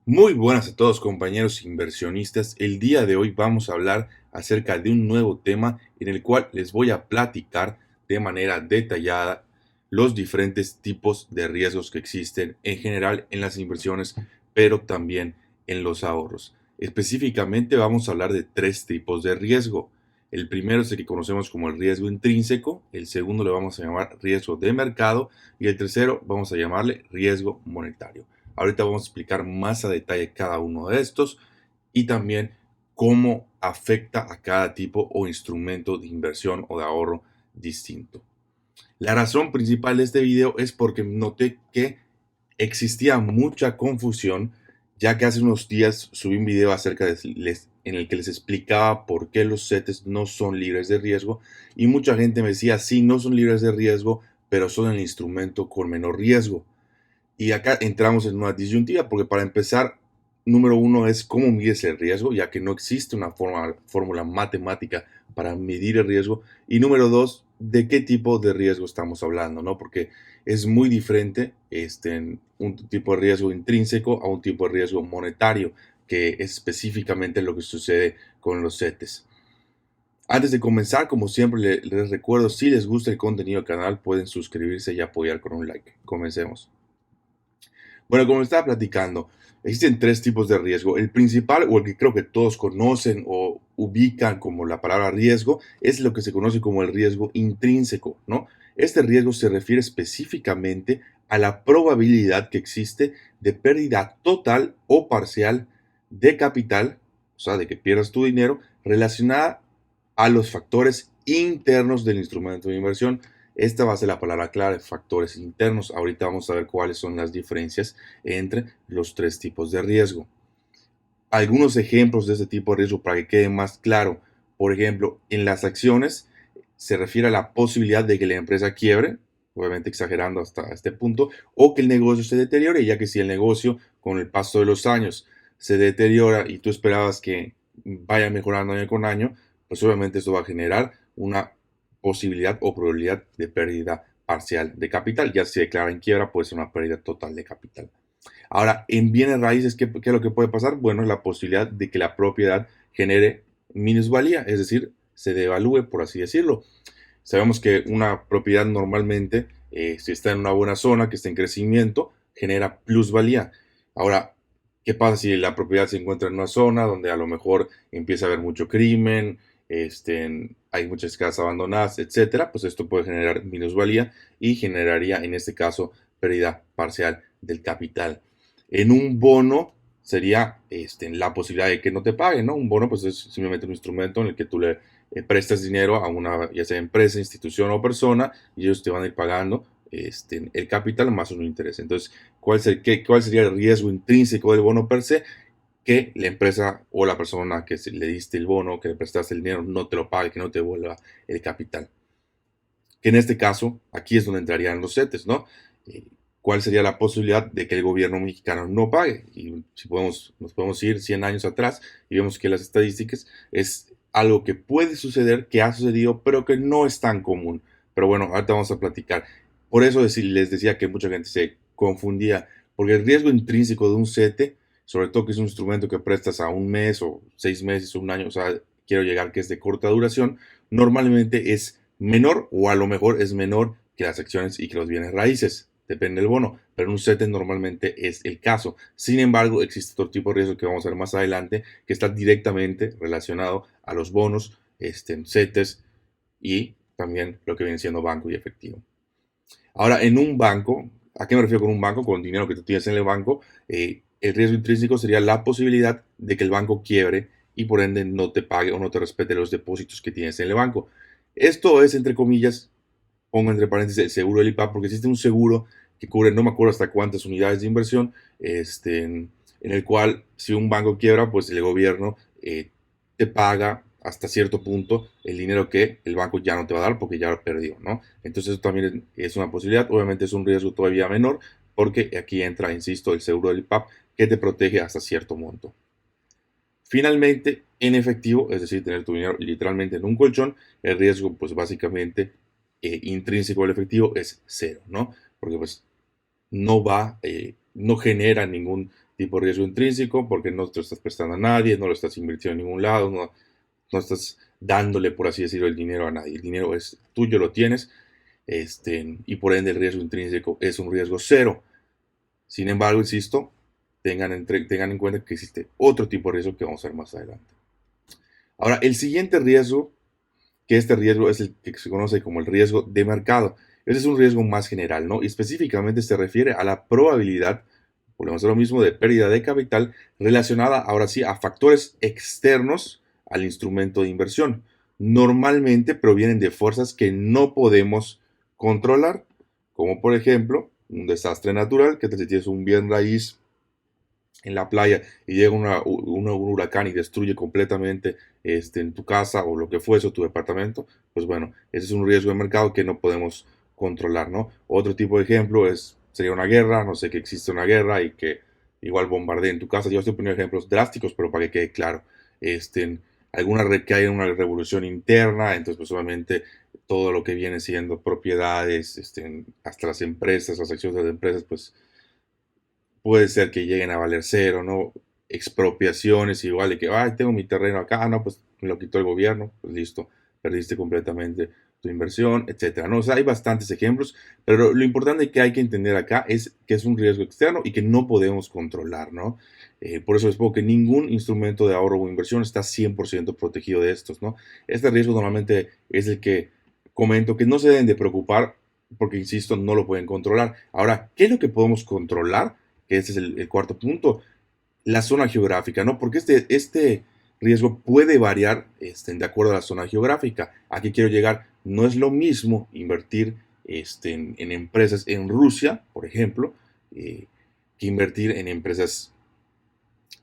Muy buenas a todos compañeros inversionistas. El día de hoy vamos a hablar acerca de un nuevo tema en el cual les voy a platicar de manera detallada los diferentes tipos de riesgos que existen en general en las inversiones, pero también en los ahorros. Específicamente vamos a hablar de tres tipos de riesgo. El primero es el que conocemos como el riesgo intrínseco, el segundo le vamos a llamar riesgo de mercado y el tercero vamos a llamarle riesgo monetario. Ahorita vamos a explicar más a detalle cada uno de estos y también cómo afecta a cada tipo o instrumento de inversión o de ahorro distinto. La razón principal de este video es porque noté que existía mucha confusión, ya que hace unos días subí un video en el que les explicaba por qué los CETES no son libres de riesgo y mucha gente me decía, sí, no son libres de riesgo, pero son el instrumento con menor riesgo. Y acá entramos en una disyuntiva, porque para empezar, número uno es cómo mides el riesgo, ya que no existe una fórmula matemática para medir el riesgo. Y número dos, de qué tipo de riesgo estamos hablando, ¿no? Porque es muy diferente un tipo de riesgo intrínseco a un tipo de riesgo monetario, que es específicamente lo que sucede con los CETES. Antes de comenzar, como siempre, les recuerdo, si les gusta el contenido del canal, pueden suscribirse y apoyar con un like. Comencemos. Bueno, como estaba platicando, existen tres tipos de riesgo. El principal, o el que creo que todos conocen o ubican como la palabra riesgo, es lo que se conoce como el riesgo intrínseco, ¿no? Este riesgo se refiere específicamente a la probabilidad que existe de pérdida total o parcial de capital, o sea, de que pierdas tu dinero, relacionada a los factores internos del instrumento de inversión. Esta va a ser la palabra clave, factores internos. Ahorita vamos a ver cuáles son las diferencias entre los tres tipos de riesgo. Algunos ejemplos de este tipo de riesgo para que quede más claro. Por ejemplo, en las acciones se refiere a la posibilidad de que la empresa quiebre, obviamente exagerando hasta este punto, o que el negocio se deteriore, ya que si el negocio con el paso de los años se deteriora y tú esperabas que vaya mejorando año con año, pues obviamente eso va a generar una posibilidad o probabilidad de pérdida parcial de capital. Ya si se declara en quiebra, puede ser una pérdida total de capital. Ahora, en bienes raíces, ¿qué es lo que puede pasar? Bueno, es la posibilidad de que la propiedad genere minusvalía, es decir, se devalúe, por así decirlo. Sabemos que una propiedad normalmente, si está en una buena zona, que está en crecimiento, genera plusvalía. Ahora, ¿qué pasa si la propiedad se encuentra en una zona donde a lo mejor empieza a haber mucho crimen, hay muchas casas abandonadas, etcétera? Pues esto puede generar minusvalía y generaría, en este caso, pérdida parcial del capital. En un bono sería la posibilidad de que no te paguen, ¿no? Un bono pues es simplemente un instrumento en el que tú le prestas dinero a una, ya sea empresa, institución o persona, y ellos te van a ir pagando el capital más un interés. Entonces, ¿cuál sería el riesgo intrínseco del bono per se? Que la empresa o la persona que le diste el bono, que le prestaste el dinero, no te lo pague, que no te devuelva el capital. Que en este caso, aquí es donde entrarían los CETES, ¿no? Eh, ¿Cuál sería la posibilidad de que el gobierno mexicano no pague? Y si nos podemos ir 100 años atrás y vemos que las estadísticas es algo que puede suceder, que ha sucedido, pero que no es tan común. Pero bueno, ahorita vamos a platicar. Por eso les decía que mucha gente se confundía, porque el riesgo intrínseco de un CETE, sobre todo que es un instrumento que prestas a un mes o 6 meses o un año, o sea, quiero llegar que es de corta duración, normalmente es menor o a lo mejor es menor que las acciones y que los bienes raíces. Depende del bono, pero en un CETE normalmente es el caso. Sin embargo, existe otro tipo de riesgo que vamos a ver más adelante que está directamente relacionado a los bonos, CETES y también lo que viene siendo banco y efectivo. Ahora, en un banco, ¿a qué me refiero con un banco? Con el dinero que tú tienes en el banco, el riesgo intrínseco sería la posibilidad de que el banco quiebre y por ende no te pague o no te respete los depósitos que tienes en el banco. Esto es, entre comillas, pongo entre paréntesis el seguro del IPAP, porque existe un seguro que cubre, no me acuerdo hasta cuántas unidades de inversión, en el cual si un banco quiebra, pues el gobierno te paga hasta cierto punto el dinero que el banco ya no te va a dar porque ya lo perdió, ¿no? Entonces eso también es una posibilidad, obviamente es un riesgo todavía menor porque aquí entra, insisto, el seguro del IPAP que te protege hasta cierto monto. Finalmente, en efectivo, es decir, tener tu dinero literalmente en un colchón, el riesgo, pues básicamente intrínseco del efectivo es cero, ¿no? Porque pues no genera ningún tipo de riesgo intrínseco, porque no te lo estás prestando a nadie, no lo estás invirtiendo en ningún lado, no estás dándole, por así decirlo, el dinero a nadie. El dinero es tuyo, lo tienes, y por ende el riesgo intrínseco es un riesgo cero. Sin embargo, insisto, tengan en cuenta que existe otro tipo de riesgo que vamos a ver más adelante. Ahora, el siguiente riesgo, que este riesgo es el que se conoce como el riesgo de mercado. Ese es un riesgo más general, ¿no? Y específicamente se refiere a la probabilidad, volvemos a lo mismo, de pérdida de capital relacionada ahora sí a factores externos al instrumento de inversión. Normalmente provienen de fuerzas que no podemos controlar, como por ejemplo un desastre natural, que te tienes un bien raíz en la playa y llega un huracán y destruye completamente en tu casa o lo que fuese, o tu departamento, pues bueno, ese es un riesgo de mercado que no podemos controlar, ¿no? Otro tipo de ejemplo sería una guerra, no sé, que existe una guerra y que igual bombardeen tu casa. Yo estoy poniendo ejemplos drásticos, pero para que quede claro, que haya una revolución interna, entonces pues obviamente todo lo que viene siendo propiedades, hasta las empresas, las acciones de las empresas, pues puede ser que lleguen a valer cero, ¿no? Expropiaciones igual de que, ay, tengo mi terreno acá, no, pues me lo quitó el gobierno, pues listo, perdiste completamente tu inversión, etcétera, ¿no? O sea, hay bastantes ejemplos, pero lo importante que hay que entender acá es que es un riesgo externo y que no podemos controlar, ¿no? Por eso les pongo que ningún instrumento de ahorro o inversión está 100% protegido de estos, ¿no? Este riesgo normalmente es el que comento que no se deben de preocupar porque, insisto, no lo pueden controlar. Ahora, ¿qué es lo que podemos controlar? Que ese es el cuarto punto, la zona geográfica, ¿no? Porque este riesgo puede variar de acuerdo a la zona geográfica. Aquí quiero llegar, no es lo mismo invertir en empresas en Rusia, por ejemplo, que invertir en empresas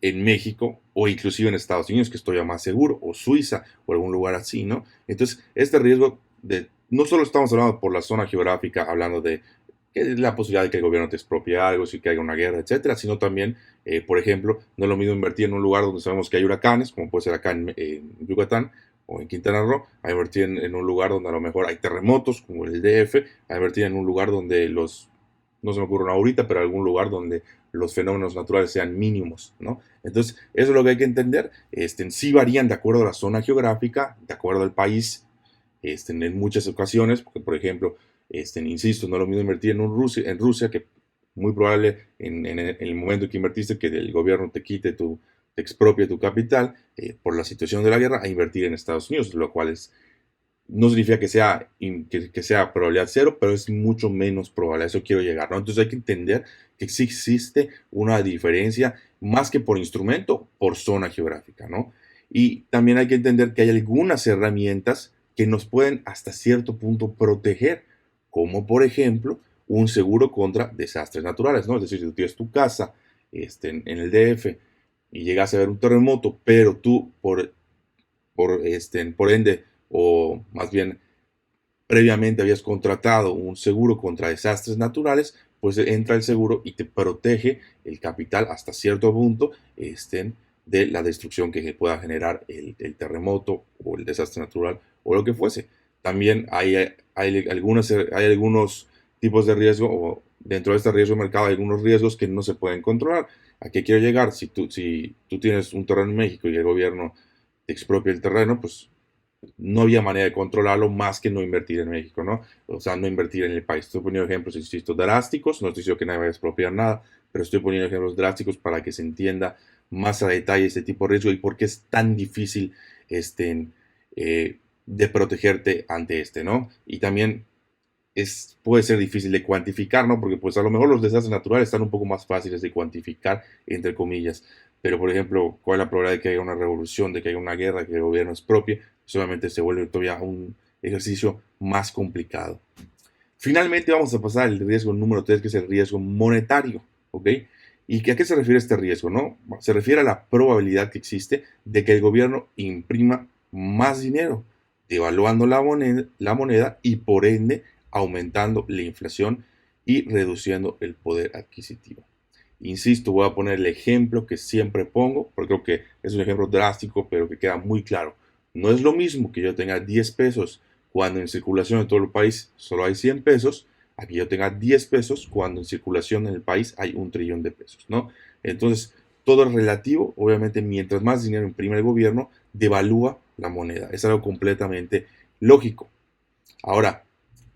en México o inclusive en Estados Unidos, que estoy más seguro, o Suiza o algún lugar así, ¿no? Entonces, este riesgo no solo estamos hablando por la zona geográfica, hablando de que es la posibilidad de que el gobierno te expropie algo, si que haya una guerra, etcétera, sino también, por ejemplo, no es lo mismo invertir en un lugar donde sabemos que hay huracanes, como puede ser acá en Yucatán o en Quintana Roo, a invertir en un lugar donde a lo mejor hay terremotos, como el DF, a invertir en un lugar donde no se me ocurre una ahorita, pero algún lugar donde los fenómenos naturales sean mínimos, ¿no? Entonces, eso es lo que hay que entender. Sí varían de acuerdo a la zona geográfica, de acuerdo al país, en muchas ocasiones, porque por ejemplo, insisto, no es lo mismo invertir en Rusia, que muy probable en el momento que invertiste que el gobierno te expropie tu capital por la situación de la guerra, a invertir en Estados Unidos, lo cual no significa que sea probabilidad cero, pero es mucho menos probable. A eso quiero llegar, ¿no? Entonces hay que entender que sí existe una diferencia, más que por instrumento, por zona geográfica, ¿no? Y también hay que entender que hay algunas herramientas que nos pueden hasta cierto punto proteger, como por ejemplo un seguro contra desastres naturales, ¿no? Es decir, si tú tienes tu casa en el DF y llegas a ver un terremoto, pero tú por ende, o más bien previamente habías contratado un seguro contra desastres naturales, pues entra el seguro y te protege el capital hasta cierto punto de la destrucción que pueda generar el terremoto o el desastre natural o lo que fuese. También hay algunos tipos de riesgo, o dentro de este riesgo de mercado hay algunos riesgos que no se pueden controlar. ¿A qué quiero llegar? Si tú tienes un terreno en México y el gobierno te expropia el terreno, pues no había manera de controlarlo más que no invertir en México, ¿no? O sea, no invertir en el país. Estoy poniendo ejemplos, insisto, drásticos, no estoy diciendo que nadie vaya a expropiar nada, pero estoy poniendo ejemplos drásticos para que se entienda más a detalle este tipo de riesgo y por qué es tan difícil de protegerte ante ¿no? Y también puede ser difícil de cuantificar, ¿no? Porque pues a lo mejor los desastres naturales están un poco más fáciles de cuantificar, entre comillas. Pero, por ejemplo, ¿cuál es la probabilidad de que haya una revolución, de que haya una guerra, que el gobierno expropie? Solamente se vuelve todavía un ejercicio más complicado. Finalmente vamos a pasar al riesgo número 3, que es el riesgo monetario, ¿ok? ¿Y a qué se refiere este riesgo, no? Se refiere a la probabilidad que existe de que el gobierno imprima más dinero, devaluando la moneda y por ende aumentando la inflación y reduciendo el poder adquisitivo. Insisto, voy a poner el ejemplo que siempre pongo, porque creo que es un ejemplo drástico, pero que queda muy claro. No es lo mismo que yo tenga 10 pesos cuando en circulación en todo el país solo hay 100 pesos, a que yo tenga 10 pesos cuando en circulación en el país hay 1 trillón de pesos, ¿no? Entonces, todo es relativo. Obviamente, mientras más dinero imprime el gobierno, devalúa la moneda. Es algo completamente lógico. Ahora,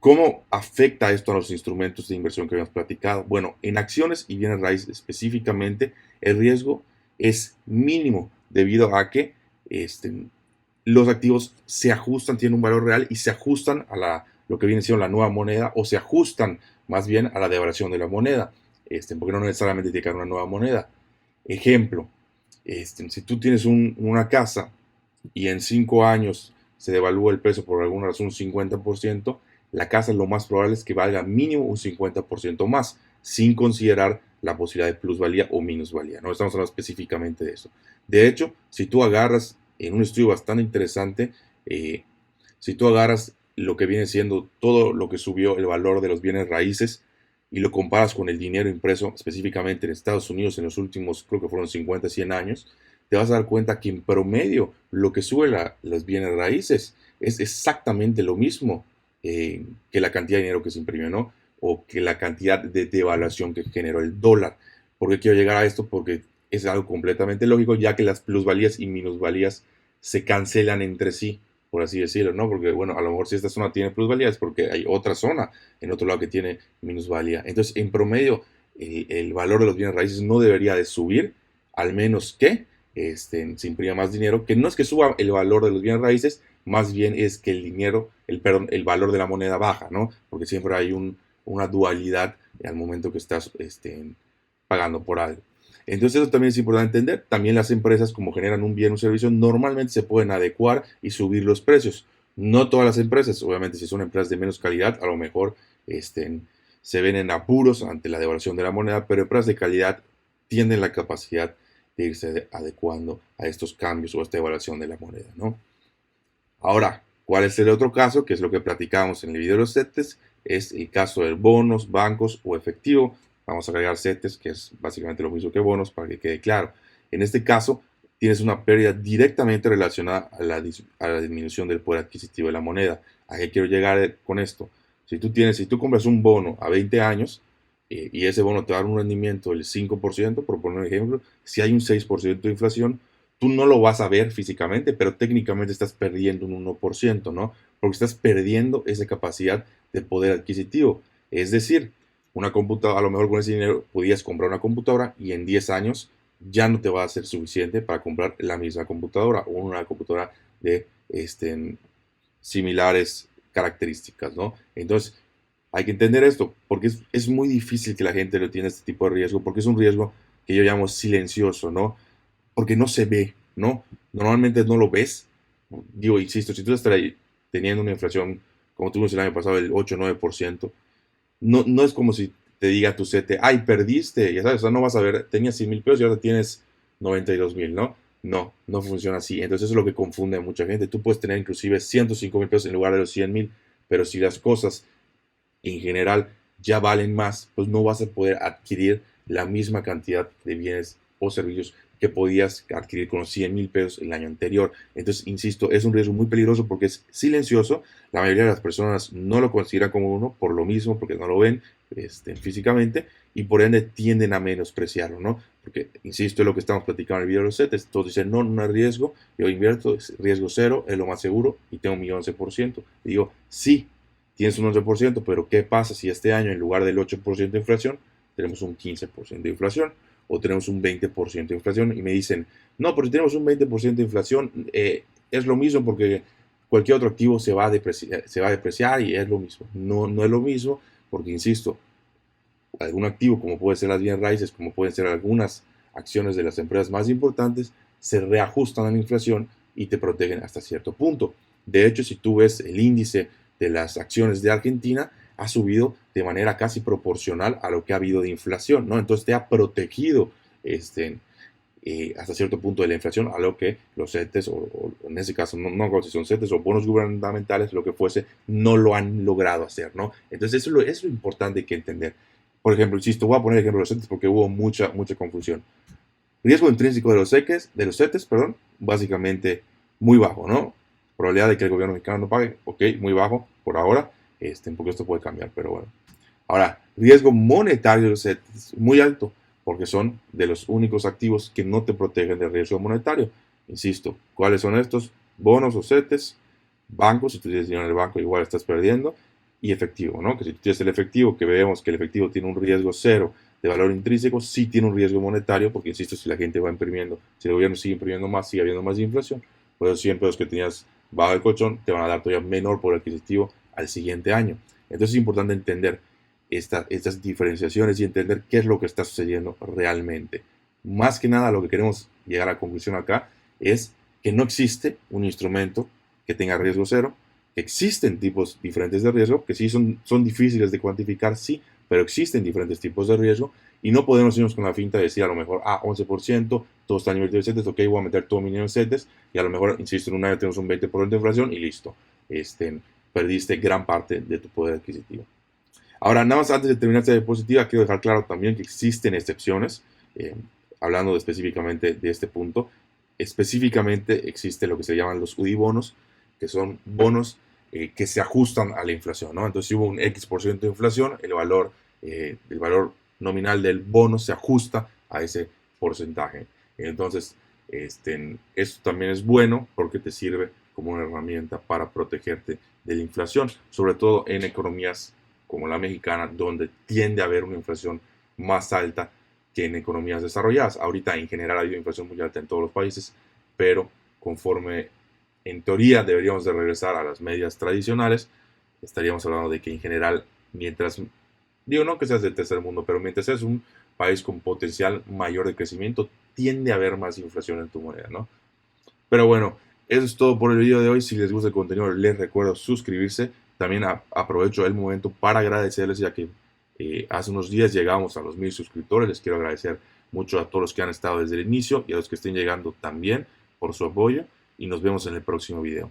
¿cómo afecta esto a los instrumentos de inversión que habíamos platicado? Bueno, en acciones y bienes raíces específicamente, el riesgo es mínimo debido a que los activos se ajustan, tienen un valor real y se ajustan a lo que viene siendo la nueva moneda o se ajustan más bien a la devaluación de la moneda, porque no necesariamente tiene que haber una nueva moneda. Ejemplo, si tú tienes una casa y en 5 años se devalúa el precio por alguna razón un 50%, la casa lo más probable es que valga mínimo un 50% más, sin considerar la posibilidad de plusvalía o minusvalía. No estamos hablando específicamente de eso. De hecho, si tú agarras en un estudio bastante interesante, si tú agarras lo que viene siendo todo lo que subió el valor de los bienes raíces y lo comparas con el dinero impreso específicamente en Estados Unidos en los últimos, creo que fueron 50, 100 años, te vas a dar cuenta que en promedio lo que sube los bienes raíces es exactamente lo mismo que la cantidad de dinero que se imprimió, ¿no? O que la cantidad de devaluación que generó el dólar. ¿Por qué quiero llegar a esto? Porque es algo completamente lógico, ya que las plusvalías y minusvalías se cancelan entre sí, por así decirlo, ¿no? Porque, bueno, a lo mejor si esta zona tiene plusvalía es porque hay otra zona en otro lado que tiene minusvalía. Entonces, en promedio, el valor de los bienes raíces no debería de subir, al menos que se imprima más dinero, que no es que suba el valor de los bienes raíces, más bien es que el dinero, el valor de la moneda baja, ¿no? Porque siempre hay una dualidad al momento que estás pagando por algo. Entonces eso también es importante entender. También las empresas, como generan un bien o un servicio, normalmente se pueden adecuar y subir los precios. No todas las empresas, obviamente si son empresas de menos calidad, a lo mejor se ven en apuros ante la devaluación de la moneda, pero empresas de calidad tienen la capacidad de irse adecuando a estos cambios o a esta devaluación de la moneda, ¿no? Ahora, ¿cuál es el otro caso? Que es lo que platicamos en el video de los CETES, es el caso de bonos, bancos o efectivo. Vamos a agregar CETES, que es básicamente lo mismo que bonos, para que quede claro. En este caso, tienes una pérdida directamente relacionada a la disminución del poder adquisitivo de la moneda. ¿A qué quiero llegar con esto? Si tú compras un bono a 20 años y ese bono te va a dar un rendimiento del 5%, por poner un ejemplo, si hay un 6% de inflación, tú no lo vas a ver físicamente, pero técnicamente estás perdiendo un 1%, ¿no? Porque estás perdiendo esa capacidad de poder adquisitivo. Es decir, una computadora, a lo mejor con ese dinero podías comprar una computadora y en 10 años ya no te va a ser suficiente para comprar la misma computadora o una computadora de similares características, ¿no? Entonces, hay que entender esto, porque es muy difícil que la gente lo entienda este tipo de riesgo, porque es un riesgo que yo llamo silencioso, ¿no? Porque no se ve, ¿no? Normalmente no lo ves. Digo, insisto, si tú estás ahí teniendo una inflación como tuvimos el año pasado del 8 o 9%, no es como si te diga tu CETE, ay, perdiste, ya sabes, o sea, no vas a ver, tenías 100,000 pesos y ahora tienes 92,000, ¿no? No funciona así. Entonces eso es lo que confunde a mucha gente. Tú puedes tener inclusive 105,000 pesos en lugar de los 100,000, pero si las cosas en general ya valen más, pues no vas a poder adquirir la misma cantidad de bienes o servicios que podías adquirir con los 100,000 pesos el año anterior. Entonces, insisto, es un riesgo muy peligroso porque es silencioso. La mayoría de las personas no lo consideran como uno por lo mismo, porque no lo ven físicamente y por ende tienden a menospreciarlo, ¿no? Porque, insisto, es lo que estamos platicando en el video de los CETES. Todos dicen, no, no hay riesgo, yo invierto, es riesgo cero, es lo más seguro y tengo mi 11%. Y digo, sí, tienes un 11%, pero ¿qué pasa si este año en lugar del 8% de inflación tenemos un 15% de inflación o tenemos un 20% de inflación? Y me dicen, no, pero si tenemos un 20% de inflación, es lo mismo porque cualquier otro activo se va a depreciar y es lo mismo. No es lo mismo porque, insisto, algún activo como puede ser las bienes raíces, como pueden ser algunas acciones de las empresas más importantes, se reajustan a la inflación y te protegen hasta cierto punto. De hecho, si tú ves el índice de las acciones de Argentina, ha subido de manera casi proporcional a lo que ha habido de inflación, ¿no? Entonces te ha protegido hasta cierto punto de la inflación, a lo que los CETES, o en ese caso, no si son CETES o bonos gubernamentales, lo que fuese, no lo han logrado hacer, ¿no? Entonces eso es lo importante que entender. Por ejemplo, insisto, voy a poner el ejemplo de los CETES porque hubo mucha confusión. Riesgo intrínseco de los CETES, perdón, básicamente muy bajo, ¿no? Probabilidad de que el gobierno mexicano no pague, ok, muy bajo por ahora, porque esto puede cambiar, pero bueno. Ahora, riesgo monetario de los CETES, muy alto. porque son de los únicos activos que no te protegen del riesgo monetario. Insisto, ¿cuáles son estos? Bonos o CETES, bancos, si tú tienes dinero en el banco igual estás perdiendo, y efectivo, ¿no? Que si tú tienes el efectivo, que vemos que el efectivo tiene un riesgo cero de valor intrínseco, sí tiene un riesgo monetario, porque insisto, si la gente va imprimiendo, si el gobierno sigue imprimiendo más, sigue habiendo más inflación, pues los 100 pesos que tenías bajo el colchón te van a dar todavía menor por adquisitivo al siguiente año. Entonces es importante entender estas diferenciaciones y entender qué es lo que está sucediendo realmente. Más que nada, lo que queremos llegar a la conclusión acá es que no existe un instrumento que tenga riesgo cero, que existen tipos diferentes de riesgo, que sí son difíciles de cuantificar, sí, pero existen diferentes tipos de riesgo y no podemos irnos con la finta de decir a lo mejor, 11%, todos están invertidos en CETES, ok, voy a meter todo mi dinero en CETES y a lo mejor, insisto, en un año tenemos un 20% de inflación y listo, perdiste gran parte de tu poder adquisitivo. Ahora, nada más antes de terminar esta diapositiva, quiero dejar claro también que existen excepciones, hablando específicamente de este punto. Específicamente existe lo que se llaman los UDI bonos, que son bonos que se ajustan a la inflación, ¿no? Entonces, si hubo un X% de inflación, el valor nominal del bono se ajusta a ese porcentaje. Entonces, esto también es bueno porque te sirve como una herramienta para protegerte de la inflación, sobre todo en economías como la mexicana, donde tiende a haber una inflación más alta que en economías desarrolladas. Ahorita en general ha habido inflación muy alta en todos los países, pero conforme en teoría deberíamos de regresar a las medias tradicionales, estaríamos hablando de que en general, mientras, digo no que seas del tercer mundo, pero mientras seas un país con potencial mayor de crecimiento, tiende a haber más inflación en tu moneda, ¿no? Pero bueno, eso es todo por el video de hoy. Si les gusta el contenido, les recuerdo suscribirse. También aprovecho el momento para agradecerles, ya que hace unos días llegamos a los 1000 suscriptores. Les quiero agradecer mucho a todos los que han estado desde el inicio y a los que estén llegando también por su apoyo. Y nos vemos en el próximo video.